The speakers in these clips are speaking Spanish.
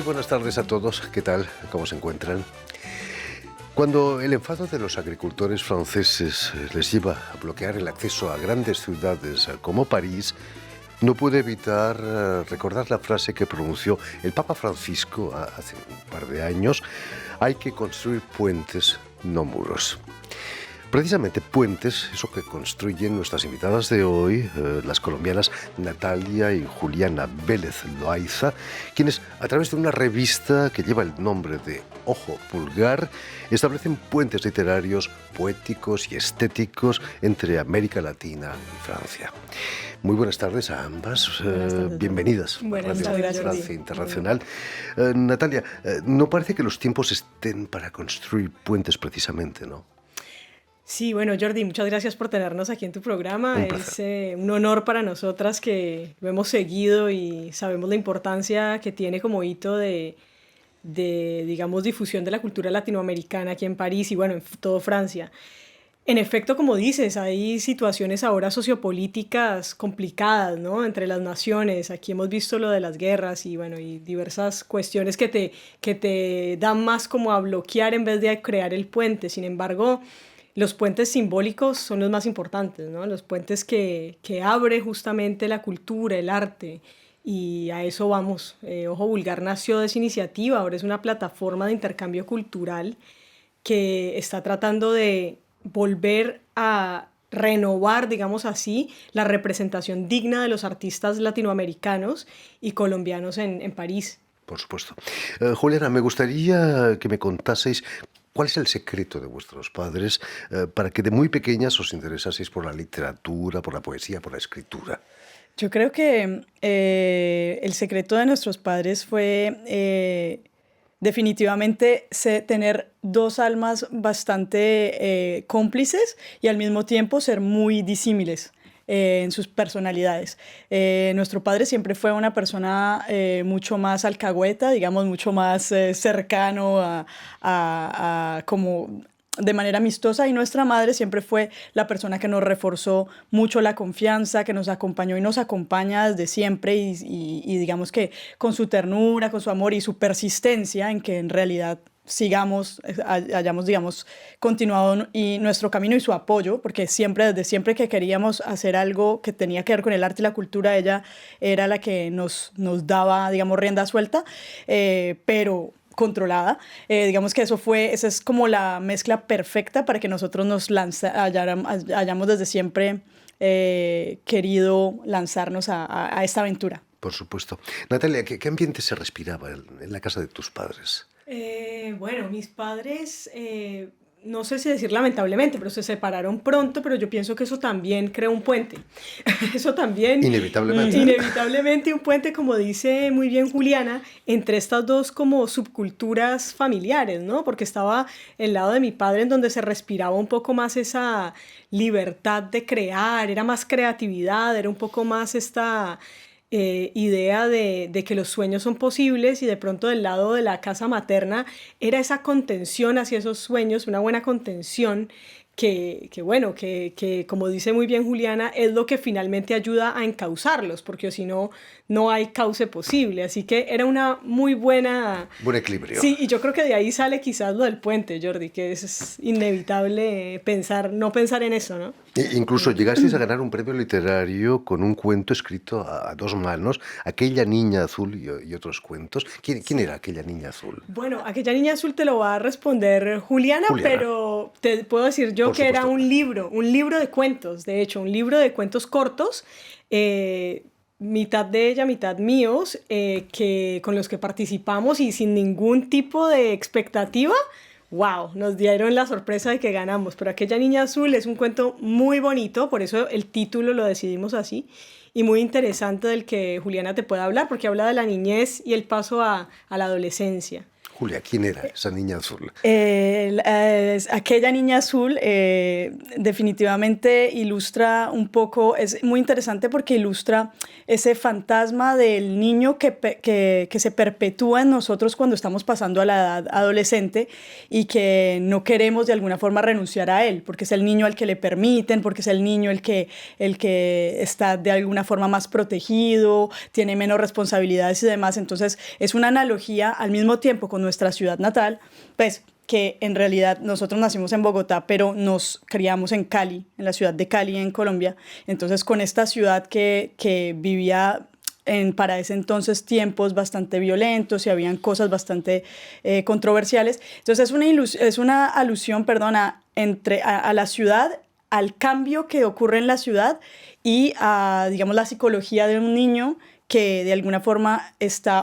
buenas tardes a todos. ¿Qué tal? ¿Cómo se encuentran? Cuando el enfado de los agricultores franceses les lleva a bloquear el acceso a grandes ciudades como París, no pude evitar recordar la frase que pronunció el Papa Francisco hace un par de años: hay que construir puentes, no muros. Precisamente puentes, eso que construyen nuestras invitadas de hoy, las colombianas Natalia y Juliana Vélez Loaiza, quienes a través de una revista que lleva el nombre de Ojo Pulgar, establecen puentes literarios, poéticos y estéticos entre América Latina y Francia. Muy buenas tardes a ambas. Buenas tardes. Bienvenidas a Radio Francia Internacional. Natalia, no parece que los tiempos estén para construir puentes precisamente, ¿no? Sí, bueno, Jordi, muchas gracias por tenernos aquí en tu programa. Es un honor para nosotras que lo hemos seguido y sabemos la importancia que tiene como hito de digamos, difusión de la cultura latinoamericana aquí en París y, bueno, en toda Francia. En efecto, como dices, hay situaciones ahora sociopolíticas complicadas, ¿no?, entre las naciones. Aquí hemos visto lo de las guerras y, bueno, y diversas cuestiones que te dan más como a bloquear en vez de a crear el puente. Sin embargo, los puentes simbólicos son los más importantes, ¿no? Los puentes que abre justamente la cultura, el arte, y a eso vamos. Ojo Vulgar nació de esa iniciativa, ahora es una plataforma de intercambio cultural que está tratando de volver a renovar, digamos así, la representación digna de los artistas latinoamericanos y colombianos en París. Por supuesto. Juliana, me gustaría que me contaseis cuál es el secreto de vuestros padres para que de muy pequeñas os interesaseis por la literatura, por la poesía, por la escritura. Yo creo que el secreto de nuestros padres fue definitivamente tener dos almas bastante cómplices y al mismo tiempo ser muy disímiles en sus personalidades. Nuestro padre siempre fue una persona mucho más alcahueta, digamos, mucho más cercano a como de manera amistosa, y nuestra madre siempre fue la persona que nos reforzó mucho la confianza, que nos acompañó y nos acompaña desde siempre y digamos que con su ternura, con su amor y su persistencia en que en realidad hayamos, digamos, continuado y nuestro camino y su apoyo, porque desde siempre que queríamos hacer algo que tenía que ver con el arte y la cultura, ella era la que nos daba, digamos, rienda suelta, pero controlada. Digamos que esa es como la mezcla perfecta para que nosotros hayamos desde siempre querido lanzarnos a esta aventura. Por supuesto. Natalia, ¿qué ambiente se respiraba en la casa de tus padres? Bueno, mis padres, no sé si decir lamentablemente, pero se separaron pronto, pero yo pienso que eso también creó un puente. Eso también... Inevitablemente un puente, como dice muy bien Juliana, entre estas dos como subculturas familiares, ¿no? Porque estaba el lado de mi padre en donde se respiraba un poco más esa libertad de crear, era más creatividad, era un poco más esta... idea de que los sueños son posibles, y de pronto del lado de la casa materna era esa contención hacia esos sueños, una buena contención que como dice muy bien Juliana, es lo que finalmente ayuda a encauzarlos, porque si no, no hay cauce posible. Así que era una muy buena... Buen equilibrio. Sí, y yo creo que de ahí sale quizás lo del puente, Jordi, que es inevitable no pensar en eso, ¿no? Incluso llegasteis a ganar un premio literario con un cuento escrito a dos manos, Aquella niña azul y otros cuentos. ¿Quién era aquella niña azul? Bueno, Aquella niña azul te lo va a responder Juliana, pero te puedo decir yo que era un libro de cuentos, de hecho, un libro de cuentos cortos, mitad de ella, mitad míos, con los que participamos y sin ningún tipo de expectativa. ¡Wow! Nos dieron la sorpresa de que ganamos, pero Aquella niña azul es un cuento muy bonito, por eso el título lo decidimos así, y muy interesante, del que Juliana te puede hablar, porque habla de la niñez y el paso a la adolescencia. Julia, ¿quién era esa niña azul? Aquella niña azul definitivamente ilustra un poco, es muy interesante porque ilustra ese fantasma del niño que se perpetúa en nosotros cuando estamos pasando a la edad adolescente y que no queremos de alguna forma renunciar a él, porque es el niño al que le permiten, porque es el niño el que está de alguna forma más protegido, tiene menos responsabilidades y demás. Entonces es una analogía al mismo tiempo con nuestra ciudad natal, pues que en realidad nosotros nacimos en Bogotá, pero nos criamos en Cali, en la ciudad de Cali, en Colombia. Entonces con esta ciudad que vivía para ese entonces tiempos bastante violentos y habían cosas bastante controversiales. Entonces es una alusión, perdona, a la ciudad, al cambio que ocurre en la ciudad y a, digamos, la psicología de un niño que de alguna forma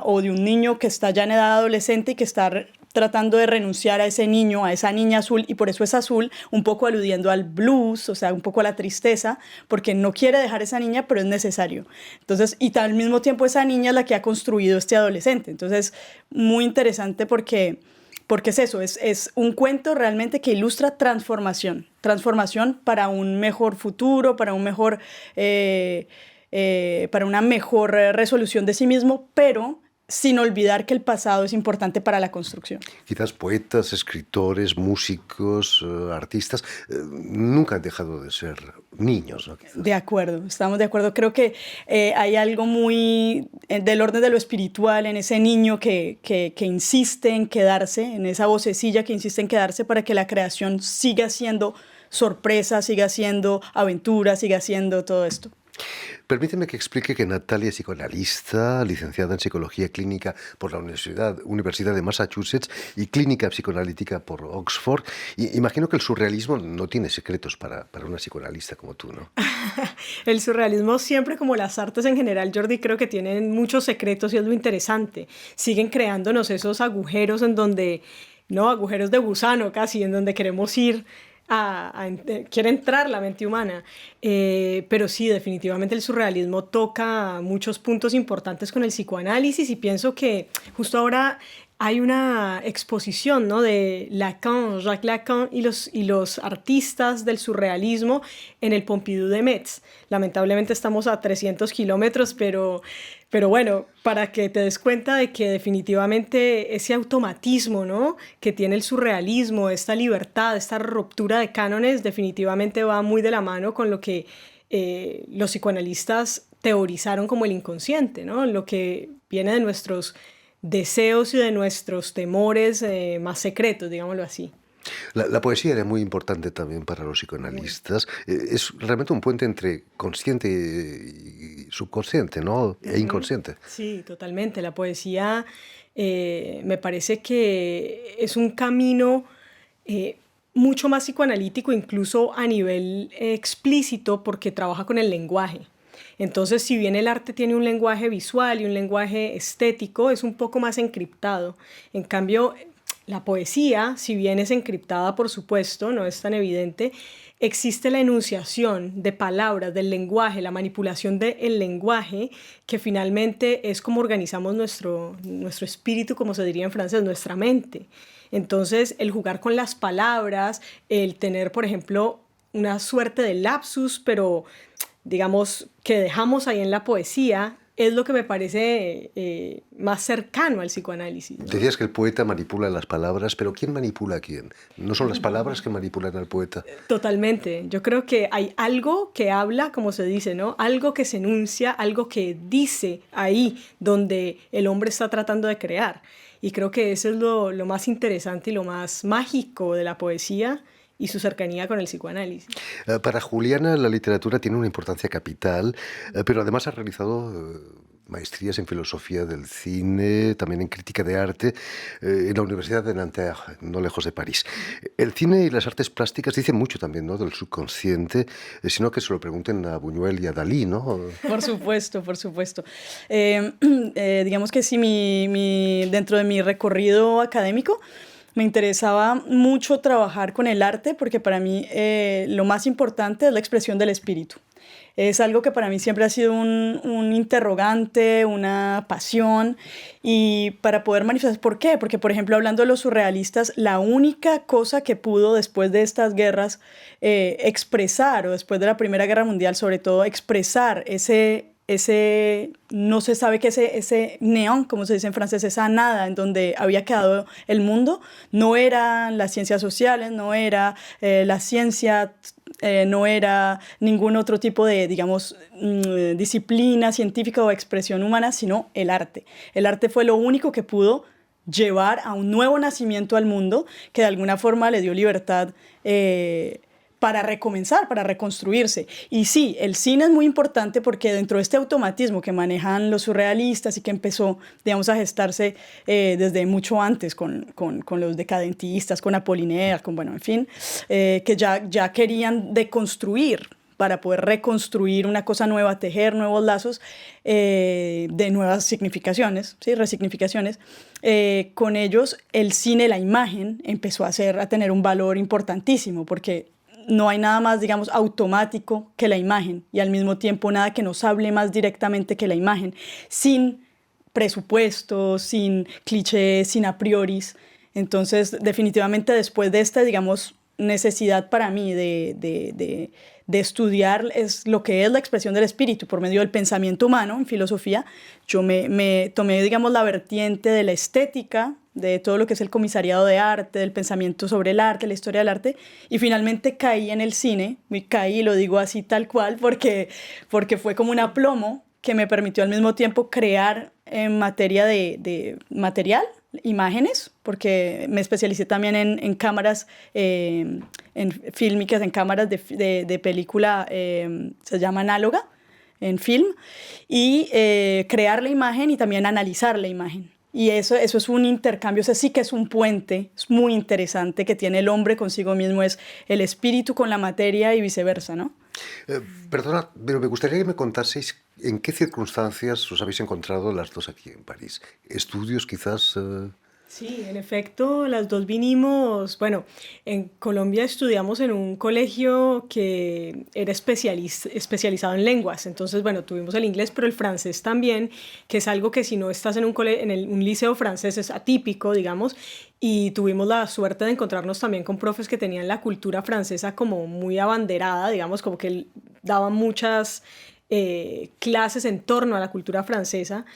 o de un niño que está ya en edad adolescente y que está tratando de renunciar a ese niño, a esa niña azul, y por eso es azul, un poco aludiendo al blues, o sea, un poco a la tristeza, porque no quiere dejar esa niña, pero es necesario. Entonces, y al mismo tiempo esa niña es la que ha construido este adolescente. Entonces, muy interesante porque es eso, es un cuento realmente que ilustra transformación para un mejor futuro, para una mejor resolución de sí mismo, pero sin olvidar que el pasado es importante para la construcción. Quizás poetas, escritores, músicos, artistas, nunca han dejado de ser niños, ¿no? De acuerdo, estamos de acuerdo. Creo que hay algo muy del orden de lo espiritual en ese niño que insiste en quedarse, en esa vocecilla que insiste en quedarse para que la creación siga siendo sorpresa, siga siendo aventura, siga siendo todo esto. Permíteme que explique que Natalia es psicoanalista, licenciada en Psicología Clínica por la Universidad de Massachusetts y Clínica Psicoanalítica por Oxford. Y imagino que el surrealismo no tiene secretos para una psicoanalista como tú, ¿no? El surrealismo siempre, como las artes en general, Jordi, creo que tienen muchos secretos y es lo interesante. Siguen creándonos esos agujeros en donde, no, agujeros de gusano casi, en donde queremos ir quiere entrar la mente humana, pero sí, definitivamente el surrealismo toca muchos puntos importantes con el psicoanálisis y pienso que justo ahora hay una exposición, ¿no?, de Lacan, Jacques Lacan y los artistas del surrealismo en el Pompidou de Metz. Lamentablemente estamos a 300 kilómetros, pero bueno, para que te des cuenta de que definitivamente ese automatismo, ¿no?, que tiene el surrealismo, esta libertad, esta ruptura de cánones, definitivamente va muy de la mano con lo que los psicoanalistas teorizaron como el inconsciente, ¿no?, lo que viene de nuestros deseos y de nuestros temores más secretos, digámoslo así. La poesía era muy importante también para los psicoanalistas. Es realmente un puente entre consciente y subconsciente, ¿no? E inconsciente. Sí, totalmente. La poesía me parece que es un camino mucho más psicoanalítico, incluso a nivel explícito, porque trabaja con el lenguaje. Entonces, si bien el arte tiene un lenguaje visual y un lenguaje estético, es un poco más encriptado. En cambio, la poesía, si bien es encriptada, por supuesto, no es tan evidente, existe la enunciación de palabras, del lenguaje, la manipulación del lenguaje, que finalmente es como organizamos nuestro espíritu, como se diría en francés, nuestra mente. Entonces, el jugar con las palabras, el tener, por ejemplo, una suerte de lapsus, pero digamos que dejamos ahí en la poesía, es lo que me parece más cercano al psicoanálisis, ¿no? Decías que el poeta manipula las palabras, pero ¿quién manipula a quién? ¿No son las palabras que manipulan al poeta? Totalmente. Yo creo que hay algo que habla, como se dice, ¿no? Algo que se enuncia, algo que dice ahí donde el hombre está tratando de crear. Y creo que eso es lo más interesante y lo más mágico de la poesía y su cercanía con el psicoanálisis. Para Juliana la literatura tiene una importancia capital, pero además ha realizado maestrías en filosofía del cine, también en crítica de arte, en la Universidad de Nanterre, no lejos de París. El cine y las artes plásticas dicen mucho también, ¿no?, del subconsciente, sino que se lo pregunten a Buñuel y a Dalí, ¿no? Por supuesto, por supuesto. Digamos que sí, dentro de mi recorrido académico, me interesaba mucho trabajar con el arte porque para mí lo más importante es la expresión del espíritu. Es algo que para mí siempre ha sido un interrogante, una pasión, y para poder manifestar, ¿por qué? Porque, por ejemplo, hablando de los surrealistas, la única cosa que pudo después de estas guerras expresar, o después de la Primera Guerra Mundial, sobre todo, expresar no se sabe qué ese néant, como se dice en francés, esa nada en donde había quedado el mundo, no eran las ciencias sociales, no era la ciencia, no era ningún otro tipo de, digamos, disciplina científica o expresión humana, sino el arte. El arte fue lo único que pudo llevar a un nuevo nacimiento al mundo, que de alguna forma le dio libertad para recomenzar, para reconstruirse. Y sí, el cine es muy importante porque dentro de este automatismo que manejan los surrealistas y que empezó, digamos, a gestarse desde mucho antes con los decadentistas, con Apollinaire, bueno, en fin, que ya querían deconstruir para poder reconstruir una cosa nueva, tejer nuevos lazos de nuevas significaciones, ¿sí? Resignificaciones. Con ellos, el cine, la imagen, empezó a tener un valor importantísimo porque no hay nada más, digamos, automático que la imagen y al mismo tiempo nada que nos hable más directamente que la imagen, sin presupuestos, sin clichés, sin a prioris. Entonces, definitivamente después de esta, digamos, necesidad para mí de estudiar lo que es la expresión del espíritu por medio del pensamiento humano en filosofía, yo me tomé, digamos, la vertiente de la estética, de todo lo que es el comisariado de arte, del pensamiento sobre el arte, la historia del arte, y finalmente caí en el cine, y lo digo así tal cual, porque fue como un aplomo que me permitió al mismo tiempo crear en materia de material, imágenes, porque me especialicé también en cámaras, en fílmicas, en cámaras de película, se llama análoga, en film, y crear la imagen y también analizar la imagen. Y eso es un intercambio, ese sí que es un puente, es muy interesante que tiene el hombre consigo mismo, es el espíritu con la materia y viceversa, ¿no? Perdona, pero me gustaría que me contaseis en qué circunstancias os habéis encontrado las dos aquí en París. ¿Estudios quizás? Sí, en efecto, las dos vinimos, bueno, en Colombia estudiamos en un colegio que era especializado en lenguas, entonces, bueno, tuvimos el inglés, pero el francés también, que es algo que si no estás en un liceo francés es atípico, digamos, y tuvimos la suerte de encontrarnos también con profes que tenían la cultura francesa como muy abanderada, digamos, como que daban muchas clases en torno a la cultura francesa.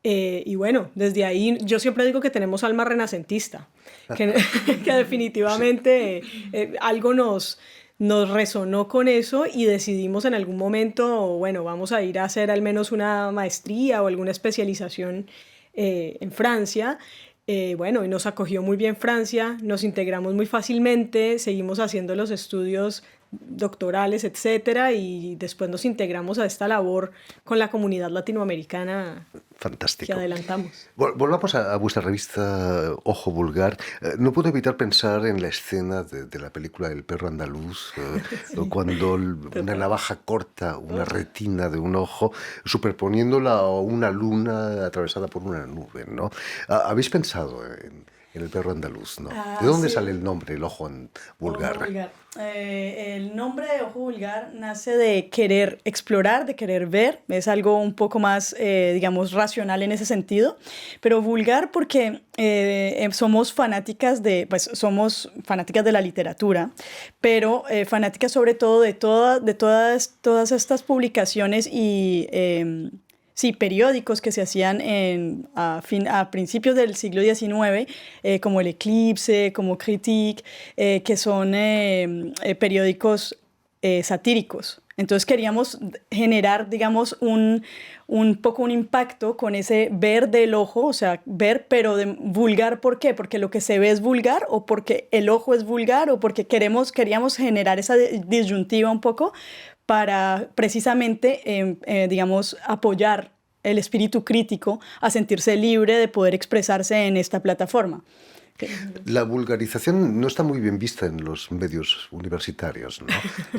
Y bueno, desde ahí yo siempre digo que tenemos alma renacentista, que definitivamente algo nos resonó con eso y decidimos en algún momento, bueno, vamos a ir a hacer al menos una maestría o alguna especialización en Francia. Bueno, y nos acogió muy bien Francia, nos integramos muy fácilmente, seguimos haciendo los estudios doctorales, etcétera, y después nos integramos a esta labor con la comunidad latinoamericana. Fantástico. Que adelantamos. Volvamos a vuestra revista Ojo Vulgar. No puedo evitar pensar en la escena de la película El perro andaluz, sí, cuando una navaja corta una retina de un ojo, superponiéndola a una luna atravesada por una nube, ¿no? ¿Habéis pensado en el perro andaluz, no? ¿De dónde sale el nombre, el ojo vulgar? Ojo vulgar. El nombre de ojo vulgar nace de querer explorar, de querer ver. Es algo un poco más, digamos, racional en ese sentido. Pero vulgar porque somos fanáticas somos fanáticas de la literatura, pero fanáticas sobre todo de todas estas publicaciones y sí, periódicos que se hacían a principios del siglo XIX, como El Eclipse, como Critique, que son periódicos satíricos. Entonces queríamos generar, digamos, un poco un impacto con ese ver del ojo, o sea, ver, pero de vulgar, ¿por qué? Porque lo que se ve es vulgar, o porque el ojo es vulgar, o porque queríamos generar esa disyuntiva un poco para precisamente, digamos, apoyar el espíritu crítico a sentirse libre de poder expresarse en esta plataforma. La vulgarización no está muy bien vista en los medios universitarios, ¿no?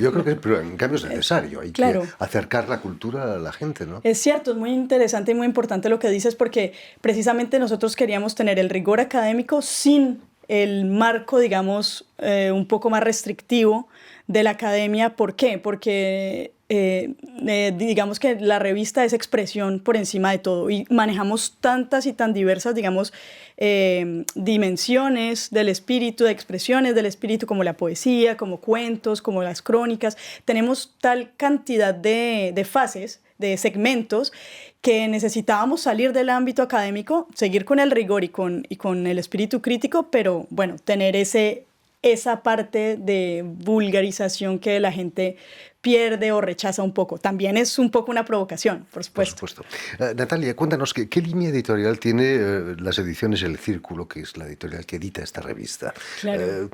Yo creo que pero en cambio es necesario, hay que acercar la cultura a la gente, ¿no? Es cierto, es muy interesante y muy importante lo que dices porque precisamente nosotros queríamos tener el rigor académico sin el marco, digamos, un poco más restrictivo de la academia. ¿Por qué? Porque digamos que la revista es expresión por encima de todo y manejamos tantas y tan diversas, digamos, dimensiones del espíritu, de expresiones del espíritu, como la poesía, como cuentos, como las crónicas. Tenemos tal cantidad de fases, de segmentos, que necesitábamos salir del ámbito académico, seguir con el rigor y con el espíritu crítico, pero bueno, tener esa parte de vulgarización que la gente pierde o rechaza un poco. También es un poco una provocación, por supuesto. Por supuesto. Natalia, cuéntanos, ¿qué línea editorial tiene las ediciones El Círculo, que es la editorial que edita esta revista? Claro.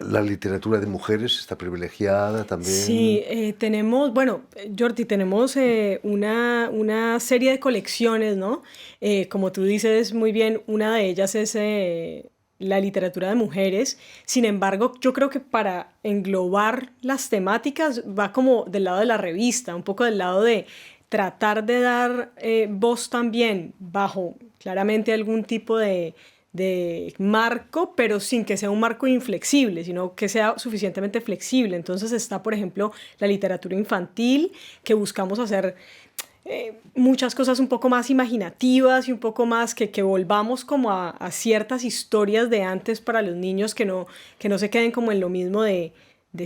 ¿La literatura de mujeres está privilegiada también? Sí, tenemos, bueno, Jordi, tenemos una serie de colecciones, ¿no? Como tú dices muy bien, una de ellas es la literatura de mujeres. Sin embargo, yo creo que para englobar las temáticas va como del lado de la revista, un poco del lado de tratar de dar voz también bajo claramente algún tipo de marco, pero sin que sea un marco inflexible, sino que sea suficientemente flexible. Entonces está, por ejemplo, la literatura infantil, que buscamos hacer muchas cosas un poco más imaginativas y un poco más que volvamos como a ciertas historias de antes para los niños, que no se queden como en lo mismo de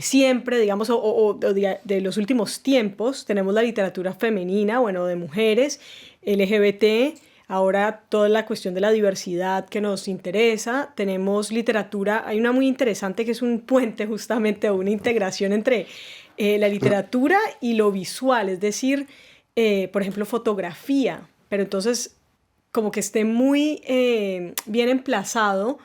siempre, digamos, o de los últimos tiempos. Tenemos la literatura femenina, bueno, de mujeres, LGBT, ahora toda la cuestión de la diversidad que nos interesa. Tenemos literatura, hay una muy interesante que es un puente justamente, o una integración entre la literatura y lo visual, es decir, por ejemplo, fotografía, pero entonces como que esté muy bien emplazado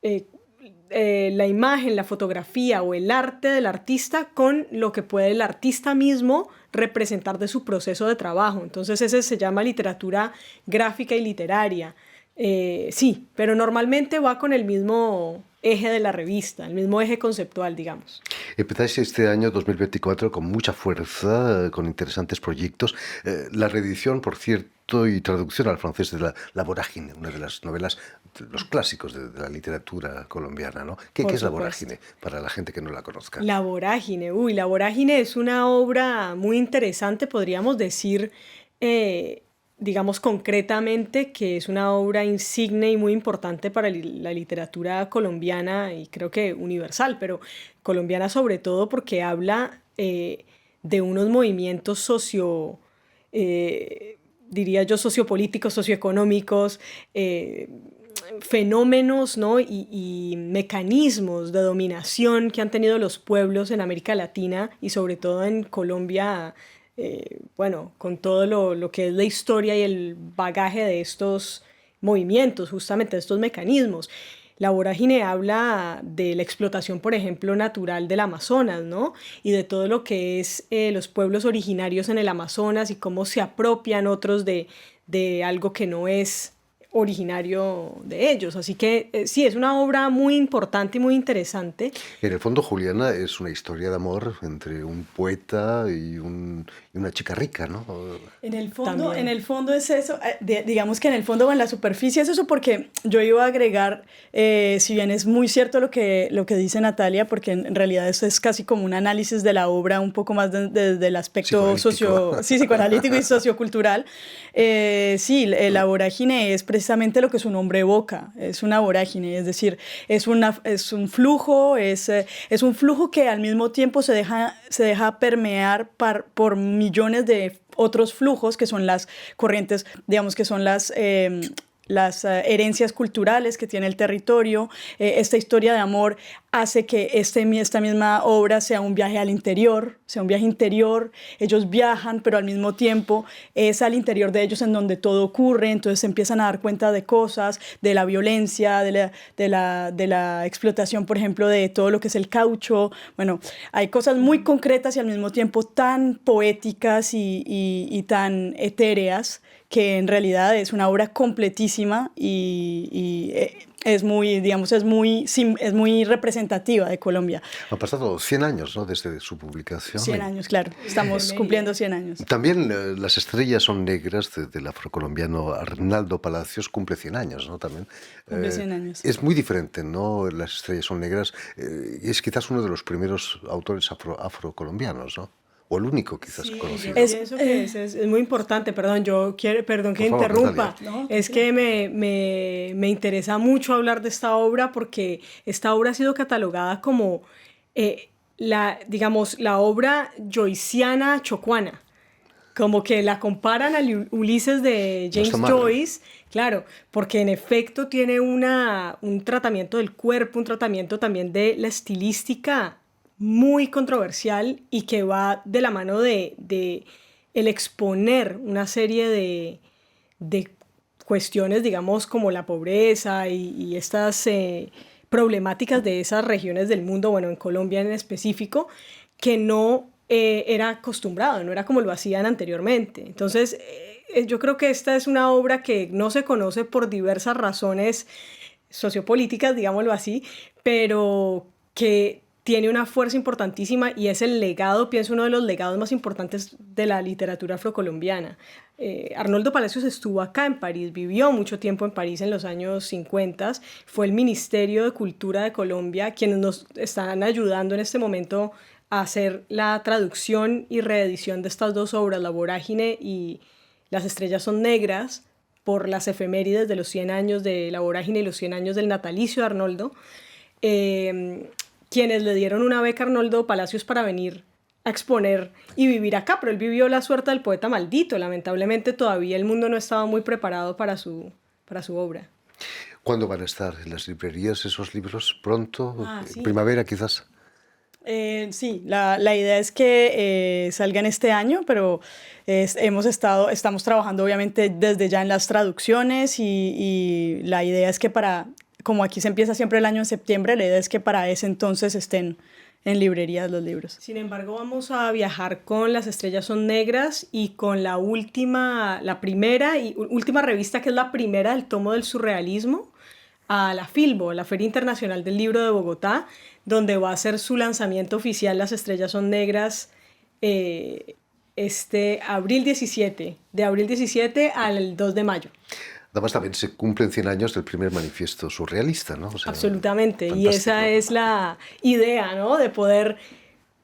la imagen, la fotografía o el arte del artista con lo que puede el artista mismo representar de su proceso de trabajo. Entonces ese se llama literatura gráfica y literaria. Sí, pero normalmente va con el mismo eje de la revista, el mismo eje conceptual, digamos. Empezáis este año 2024 con mucha fuerza, con interesantes proyectos. La reedición, por cierto, y traducción al francés de La Vorágine, una de las novelas, los clásicos de la literatura colombiana, ¿no? ¿Qué es La Vorágine para la gente que no la conozca? La Vorágine, La Vorágine es una obra muy interesante, podríamos decir, digamos concretamente, que es una obra insigne y muy importante para la literatura colombiana y creo que universal, pero colombiana sobre todo porque habla de unos movimientos diría yo, sociopolíticos, socioeconómicos, fenómenos, ¿no? y mecanismos de dominación que han tenido los pueblos en América Latina y sobre todo en Colombia, bueno, con todo lo que es la historia y el bagaje de estos movimientos, justamente de estos mecanismos. La Vorágine habla de la explotación, por ejemplo, natural del Amazonas, ¿no? Y de todo lo que es los pueblos originarios en el Amazonas y cómo se apropian otros de algo que no es originario de ellos. Así que sí, es una obra muy importante y muy interesante. En el fondo, Juliana, es una historia de amor entre un poeta y una chica rica, ¿no? En el fondo es eso, digamos que en el fondo o en la superficie es eso, porque yo iba a agregar, si bien es muy cierto lo que dice Natalia, porque en realidad eso es casi como un análisis de la obra un poco más desde el aspecto psicoanalítico y sociocultural. Sí, La Vorágine es precisamente lo que su nombre evoca, es una vorágine, es decir, es un flujo, es un flujo que al mismo tiempo se deja permear por millones de otros flujos que son las corrientes, digamos que son las herencias culturales que tiene el territorio. Esta historia de amor hace que esta misma obra sea un viaje al interior, sea un viaje interior. Ellos viajan, pero al mismo tiempo es al interior de ellos en donde todo ocurre, entonces se empiezan a dar cuenta de cosas, de la violencia, de la explotación, por ejemplo, de todo lo que es el caucho. Bueno, hay cosas muy concretas y al mismo tiempo tan poéticas y tan etéreas, que en realidad es una obra completísima y es muy, digamos, es muy representativa de Colombia. Han pasado 100 años, ¿no?, desde su publicación. 100 años, claro. Estamos cumpliendo 100 años. También Las estrellas son negras, del afrocolombiano Arnaldo Palacios, cumple 100 años, ¿no? También. Cumple 100 años. Es muy diferente, ¿no? Las estrellas son negras. Es quizás uno de los primeros autores afrocolombianos, ¿no? O el único, quizás, conocido. Pienso que es muy importante, perdón que interrumpa. No, es que me interesa mucho hablar de esta obra porque esta obra ha sido catalogada como la obra joyciana chocuana. Como que la comparan al Ulises de James Joyce, claro, porque en efecto tiene un tratamiento del cuerpo, un tratamiento también de la estilística muy controversial y que va de la mano de el exponer una serie de cuestiones, digamos, como la pobreza y estas problemáticas de esas regiones del mundo, bueno, en Colombia en específico, que no era acostumbrado, no era como lo hacían anteriormente. Entonces, yo creo que esta es una obra que no se conoce por diversas razones sociopolíticas, digámoslo así, pero que tiene una fuerza importantísima y es el legado, pienso, uno de los legados más importantes de la literatura afrocolombiana. Arnoldo Palacios estuvo acá en París, vivió mucho tiempo en París en los años 50, fue el Ministerio de Cultura de Colombia quienes nos están ayudando en este momento a hacer la traducción y reedición de estas dos obras, La Vorágine y Las estrellas son negras, por las efemérides de los 100 años de La Vorágine y los 100 años del natalicio de Arnoldo. Quienes le dieron una beca a Arnoldo Palacios para venir a exponer y vivir acá, pero él vivió la suerte del poeta maldito. Lamentablemente todavía el mundo no estaba muy preparado para su obra. ¿Cuándo van a estar en las librerías esos libros? ¿Pronto? Sí. ¿Primavera quizás? Sí, la idea es que salgan este año, pero estamos trabajando obviamente desde ya en las traducciones y la idea es que como aquí se empieza siempre el año en septiembre, la idea es que para ese entonces estén en librerías los libros. Sin embargo, vamos a viajar con Las estrellas son negras y con la primera y última revista, que es la primera del tomo del surrealismo, a la Filbo, la Feria Internacional del Libro de Bogotá, donde va a ser su lanzamiento oficial Las estrellas son negras, de abril 17 al 2 de mayo. Además también se cumplen 100 años del primer manifiesto surrealista, ¿no? O sea, absolutamente, fantástico. Y esa es la idea, ¿no? De poder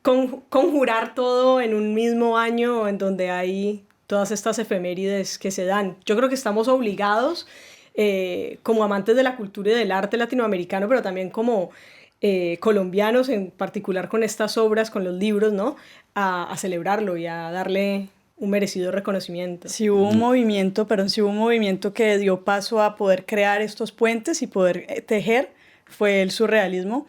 conjurar todo en un mismo año en donde hay todas estas efemérides que se dan. Yo creo que estamos obligados, como amantes de la cultura y del arte latinoamericano, pero también como colombianos, en particular con estas obras, con los libros, ¿no? A celebrarlo y a darle un merecido reconocimiento. Sí hubo un movimiento que dio paso a poder crear estos puentes y poder tejer, fue el surrealismo,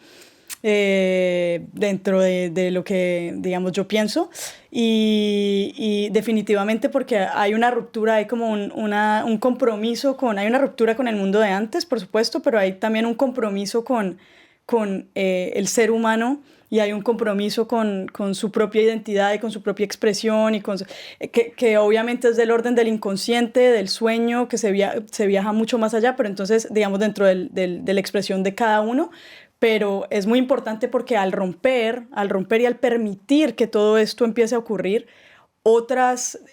dentro de lo que, digamos, yo pienso, y definitivamente porque hay una ruptura, hay como un compromiso hay una ruptura con el mundo de antes, por supuesto, pero hay también un compromiso con el ser humano, y hay un compromiso con su propia identidad y con su propia expresión, y que obviamente es del orden del inconsciente, del sueño, que se viaja mucho más allá, pero entonces, digamos, dentro de la expresión de cada uno. Pero es muy importante porque al romper y al permitir que todo esto empiece a ocurrir,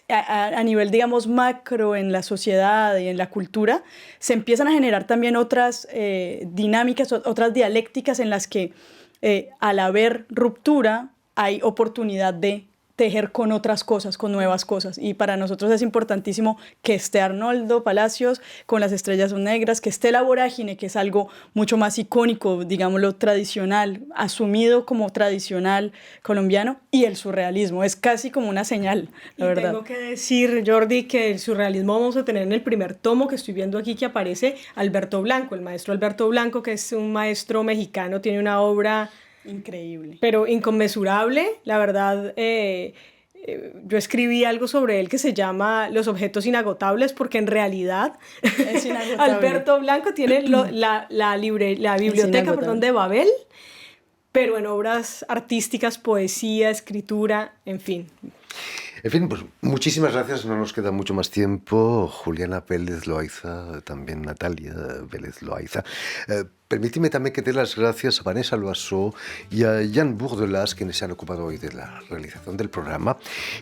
a nivel, digamos, macro en la sociedad y en la cultura, se empiezan a generar también otras dinámicas, otras dialécticas en las que al haber ruptura hay oportunidad de tejer con otras cosas, con nuevas cosas. Y para nosotros es importantísimo que esté Arnoldo Palacios con Las estrellas son negras, que esté La Vorágine, que es algo mucho más icónico, digámoslo, tradicional, asumido como tradicional colombiano, y el surrealismo. Es casi como una señal, la verdad. Tengo que decir, Jordi, que el surrealismo vamos a tener en el primer tomo, que estoy viendo aquí, que aparece Alberto Blanco, el maestro Alberto Blanco, que es un maestro mexicano, tiene una obra increíble, pero inconmensurable, la verdad. Yo escribí algo sobre él que se llama Los objetos inagotables, porque en realidad es inagotable. Alberto Blanco tiene la biblioteca, de Babel, pero en obras artísticas, poesía, escritura, en fin. En fin, pues muchísimas gracias, no nos queda mucho más tiempo. Juliana Pérez Loaiza, también Natalia Pérez Loaiza. Permíteme también que dé las gracias a Vanessa Loiseau y a Jan Bourdelas, quienes se han ocupado hoy de la realización del programa,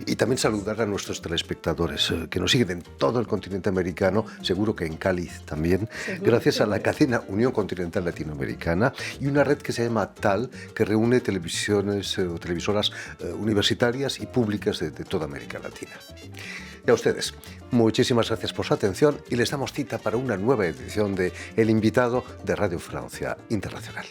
y también saludar a nuestros telespectadores que nos siguen en todo el continente americano, seguro que en Cádiz también, gracias a la cadena Unión Continental Latinoamericana y una red que se llama TAL, que reúne televisoras universitarias y públicas de toda América Latina. Y a ustedes, muchísimas gracias por su atención y les damos cita para una nueva edición de El Invitado de Radio Francia Internacional.